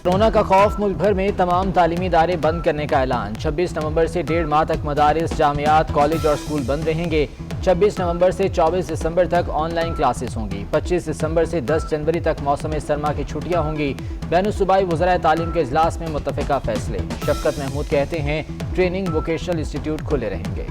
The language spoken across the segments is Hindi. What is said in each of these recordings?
कोरोना का खौफ, मुल्क भर में तमाम तालीमी इदारे बंद करने का ऐलान। 26 नवंबर से 1.5 माह तक मदारिस, जामियात, कॉलेज और स्कूल बंद रहेंगे। 26 नवंबर से 24 दिसंबर तक ऑनलाइन क्लासेस होंगी। 25 दिसंबर से 10 जनवरी तक मौसम सरमा की छुट्टियां होंगी। बैनुल-सूबाई वज़राए तालीम के इजलास में मुत्तफ़िका फैसले। शफकत महमूद कहते हैं ट्रेनिंग वोकेशनल इंस्टीट्यूट खुले रहेंगे।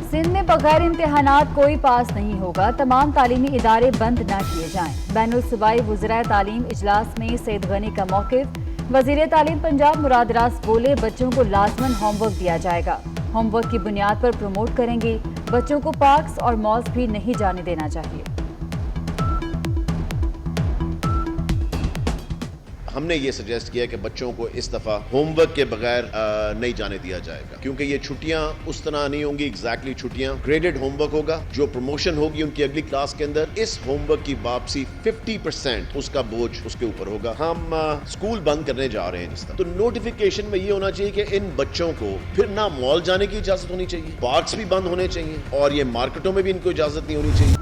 सिंध में बगैर इम्तिहानात कोई पास नहीं होगा, तमाम तालीमी इदारे बंद न किए जाएं। बैनुल-सूबाई वज़राए तालीम इजलास में सईद गनी का मौक़िफ़। वज़ीर तालीम पंजाब मुराद रास बोले, बच्चों को लाज़मन होमवर्क दिया जाएगा, होमवर्क की बुनियाद पर प्रमोट करेंगे। बच्चों को पार्क्स और मॉल्स भी नहीं जाने देना चाहिए। हमने ये सजेस्ट किया कि बच्चों को इस दफ़ा होमवर्क के बगैर नहीं जाने दिया जाएगा, क्योंकि ये छुट्टियां उस तरह नहीं होंगी। एग्जैक्टली छुट्टियां ग्रेडेड होमवर्क होगा, जो प्रमोशन होगी उनकी अगली क्लास के अंदर, इस होमवर्क की वापसी 50% उसका बोझ उसके ऊपर होगा। हम स्कूल बंद करने जा रहे हैं जिस तरह, तो नोटिफिकेशन में ये होना चाहिए कि इन बच्चों को फिर ना मॉल जाने की इजाजत होनी चाहिए, पार्क्स भी बंद होने चाहिए और ये मार्केटों में भी इनको इजाजत नहीं होनी चाहिए।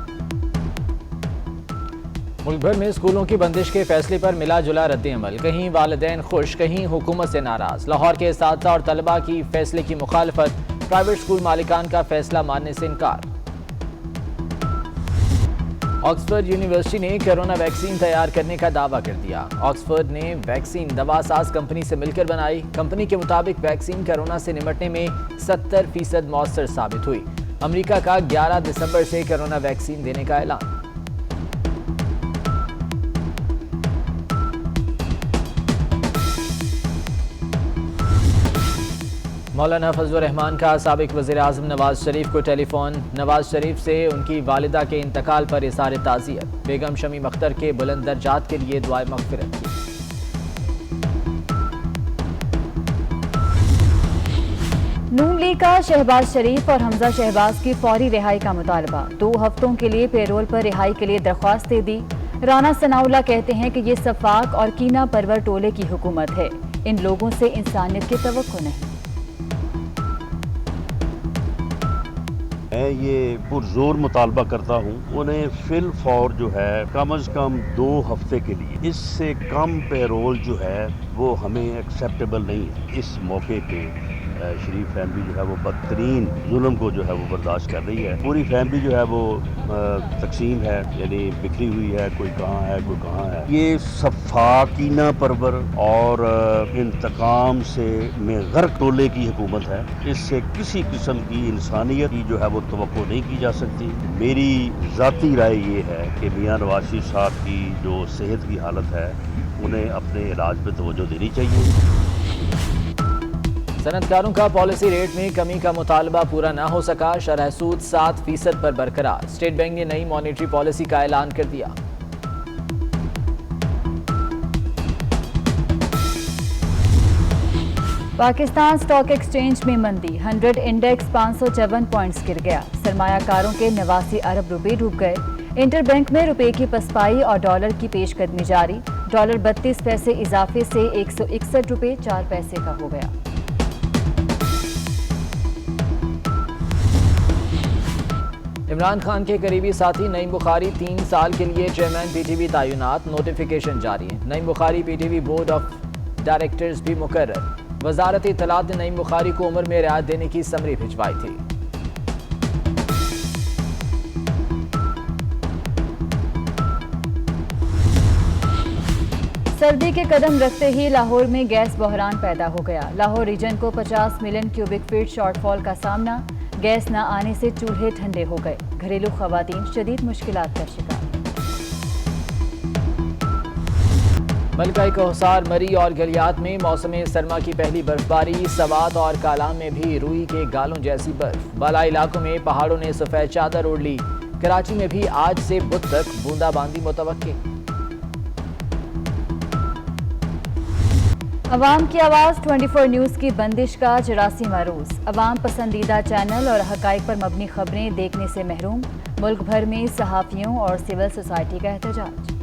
मुल्क भर में स्कूलों की बंदिश के फैसले पर मिला जुला रद्द-ए-अमल। कहीं वालिदैन खुश, कहीं हुकूमत से नाराज। लाहौर के असातिज़ा और तलबा की फैसले की मुखालफत, प्राइवेट स्कूल मालिकान का फैसला मानने से इनकार। ऑक्सफोर्ड यूनिवर्सिटी ने कोरोना वैक्सीन तैयार करने का दावा कर दिया। ऑक्सफोर्ड ने वैक्सीन दवासाज कंपनी से मिलकर बनाई। कंपनी के मुताबिक वैक्सीन कोरोना से निपटने में 70% मौसर साबित हुई। अमेरिका का 11 दिसंबर से कोरोना वैक्सीन देने का ऐलान। मौलाना फजलुर रहमान का साबिक वज़ीर आज़म नवाज शरीफ को टेलीफोन। नवाज शरीफ से उनकी वालिदा के इंतकाल पर इज़हार ताज़ियत। बेगम शमीम अख्तर के बुलंद दर्जात के लिए दुआए मग़फ़िरत की। नून लीग का शहबाज शरीफ और हमजा शहबाज की फौरी रिहाई का मुतालबा। 2 हफ्तों के लिए पेरोल पर रिहाई के लिए दरख्वास्त दे दी। राना सनाउल्लाह कहते हैं कि ये सफाक और कीना परवर टोले की हुकूमत है, इन लोगों से इंसानियत की तवक्को नहीं। मैं ये पुरजोर मुतालबा करता हूँ, उन्हें फिल फॉर जो है कम अज़ कम 2 हफ्ते के लिए, इससे कम पेरोल जो है वो हमें एक्सेप्टेबल नहीं है। इस मौके पे शरीफ फैमिली जो है वो बदतरीन जुल्म को जो है वो बर्दाश्त कर रही है। पूरी फैमिली जो है वो तकसीम है, यानी बिखरी हुई है, कोई कहाँ है कोई कहाँ है। ये सफाकीना परवर और इंतकाम से में गर्क टोले की हुकूमत है। इससे किसी किस्म की इंसानियत की जो है वो तवक्को नहीं की जा सकती। मेरी ज़ाती राय ये है कि मियाँ नवाज शरीफ साहब की जो सेहत की हालत है, उन्हें अपने इलाज पर तवज्जो देनी चाहिए। सनतकारों का पॉलिसी रेट में कमी का मुतालबा पूरा न हो सका। शरह सूद 7% पर बरकरार। स्टेट बैंक ने नई मॉनेटरी पॉलिसी का ऐलान कर दिया। पाकिस्तान स्टॉक एक्सचेंज में मंदी। 100 इंडेक्स 554 पॉइंट्स गिर गया। सरमायाकारों के 89 अरब रुपए डूब गए। इंटरबैंक में रुपए की पसपाई और डॉलर की पेशकदमी जारी। डॉलर 32 पैसे इजाफे से 161 रुपए 4 पैसे का हो गया। इमरान खान के करीबी साथी नईम बुखारी 3 साल के लिए चेयरमैन पीटीवी तैनात। नोटिफिकेशन जारी। Naeem Bukhari PTV board of directors भी मुकर्रर। वजारत इत्तलात ने नईम बुखारी को उम्र में रियायत देने की समरी भिजवाई थी। सर्दी के कदम रखते ही लाहौर में गैस बहरान पैदा हो गया। लाहौर रीजन को 50 मिलियन क्यूबिक फीट शॉर्टफॉल का सामना। गैस न आने से चूल्हे ठंडे हो गए। घरेलू खवातीन शदीद मुश्किलात का शिकार। मलका कोहसार, मरी और गलियात में मौसम सरमा की पहली बर्फबारी। सवात और कालाम में भी रुई के गालों जैसी बर्फ। बाला इलाकों में पहाड़ों ने सफेद चादर ओढ़ ली। कराची में भी आज से बुध तक बूंदाबांदी मुतवक्की। अवाम की आवाज़ 24 न्यूज़ की बंदिश का 84वां रोज़। अवाम पसंदीदा चैनल और हक़ाइक़ पर मबनी खबरें देखने से महरूम। मुल्क भर में सहाफ़ियों और सिविल सोसाइटी का एहतजाज।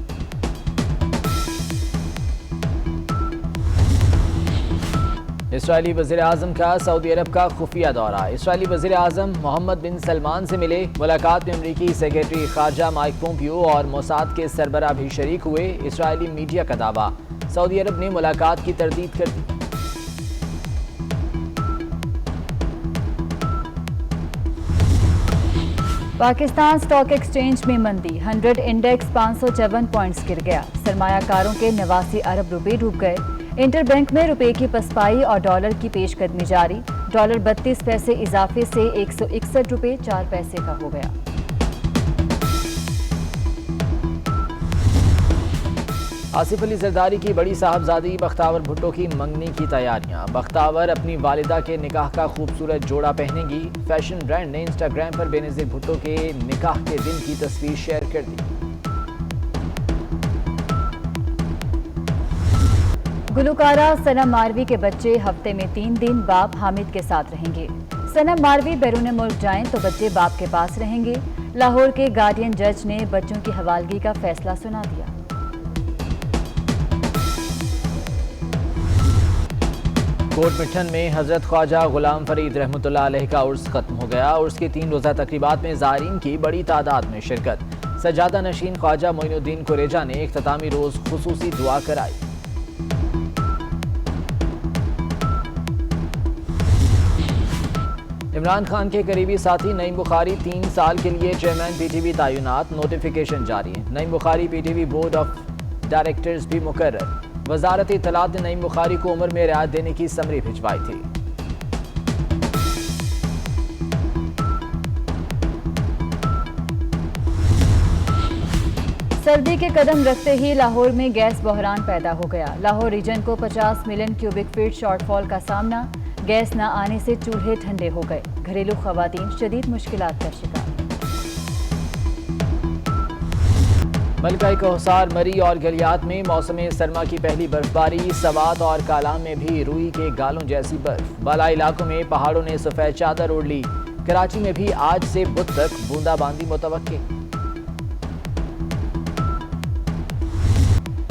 इसराइली वज़ीर आज़म का सऊदी अरब का खुफिया दौरा। इसराइली वज़ीर आज़म मोहम्मद बिन सलमान से मिले। मुलाकात में अमरीकी सेक्रेटरी खारजा माइक पोम्पियो और मोसाद के सरबराह भी शरीक हुए। इसराइली मीडिया का दावा, सऊदी अरब ने मुलाकात की तरदीद कर दी। पाकिस्तान स्टॉक एक्सचेंज में मंदी, 100 इंडेक्स 554 पॉइंट्स गिर गया। सरमायाकारों के 89 अरब रुपए डूब गए। इंटरबैंक में रुपए की पसपाई और डॉलर की पेशकदमी जारी। डॉलर 32 पैसे इजाफे से 161 रुपए 4 पैसे का हो गया। आसिफ अली जरदारी की बड़ी साहबजादी बख्तावर भुट्टो की मंगनी की तैयारियां। बख्तावर अपनी वालिदा के निकाह का खूबसूरत जोड़ा पहनेंगी। फैशन ब्रांड ने इंस्टाग्राम पर बेनज़ीर भुट्टो के निकाह के दिन की तस्वीर शेयर कर दी। गुलकारा सनम मारवी के बच्चे हफ्ते में 3 दिन बाप हामिद के साथ रहेंगे। सनम मारवी बैरून मुल्क जाएं तो बच्चे बाप के पास रहेंगे। लाहौर के गार्डियन जज ने बच्चों की हवालगी का फैसला सुना दिया। कोट मिठन में हजरत ख्वाजा गुलाम फरीद रहमतुल्लाह अलैह का उर्स खत्म हो गया। उर्स की 3 रोज़ा तकरीबात में ज़ायरीन की बड़ी तादाद में शिरकत। सजादा नशीन ख्वाजा मोइनुद्दीन कुरेजा ने इख्तितामी रोज़ खुसूसी दुआ कराई। इमरान खान के करीबी साथी नईम बुखारी 3 साल के लिए चेयरमैन पीटीवी तायुनात। नोटिफिकेशन जारी। Naeem Bukhari PTV board of directors भी मुकर्रर। वजारत इत्तलात ने नईम बुखारी को उम्र में रियायत देने की समरी भिजवाई थी। सर्दी के कदम रखते ही लाहौर में गैस बहरान पैदा हो गया। लाहौर रीजन को 50 मिलियन क्यूबिक फीट शॉर्टफॉल का सामना। गैस न आने से चूल्हे ठंडे हो गए। घरेलू खवातीन शदीद मुश्किलात का शिकार। मलका कोहसार, मरी और गलियात में मौसम सरमा की पहली बर्फबारी। सवात और कालाम में भी रुई के गालों जैसी बर्फ। बाला इलाकों में पहाड़ों ने सफेद चादर ओढ़ ली। कराची में भी आज से बुध तक बूंदाबांदी मुतवक्के।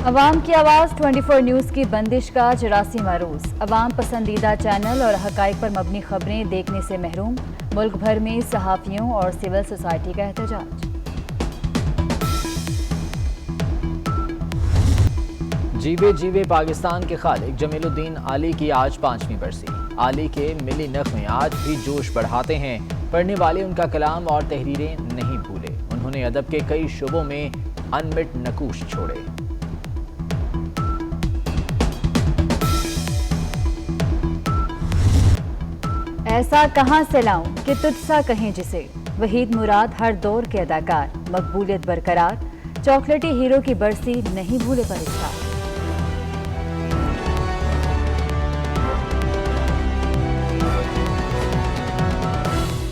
अवाम की आवाज़ 24 न्यूज़ की बंदिश का 84वां रोज़। अवाम पसंदीदा चैनल और हकाइक पर मबनी खबरें देखने से महरूम। मुल्क भर में सहाफ़ियों और सिविल सोसाइटी का एहतजाज। जीवे जीवे पाकिस्तान के खालिक जमीलुद्दीन आली की आज 5वीं बरसी। आली के मिली नग़्मे आज भी जोश बढ़ाते हैं। पढ़ने वाले उनका कलाम और तहरीरें नहीं भूले। उन्होंने अदब के कई शोबों में अनमिट नकूश छोड़े। ऐसा कहाँ से लाऊं कि तुझसा कहें जिसे। वहीद मुराद हर दौर के अदाकार। मकबूलियत बरकरार। चॉकलेटी हीरो की बरसी नहीं भूले परिस्कार।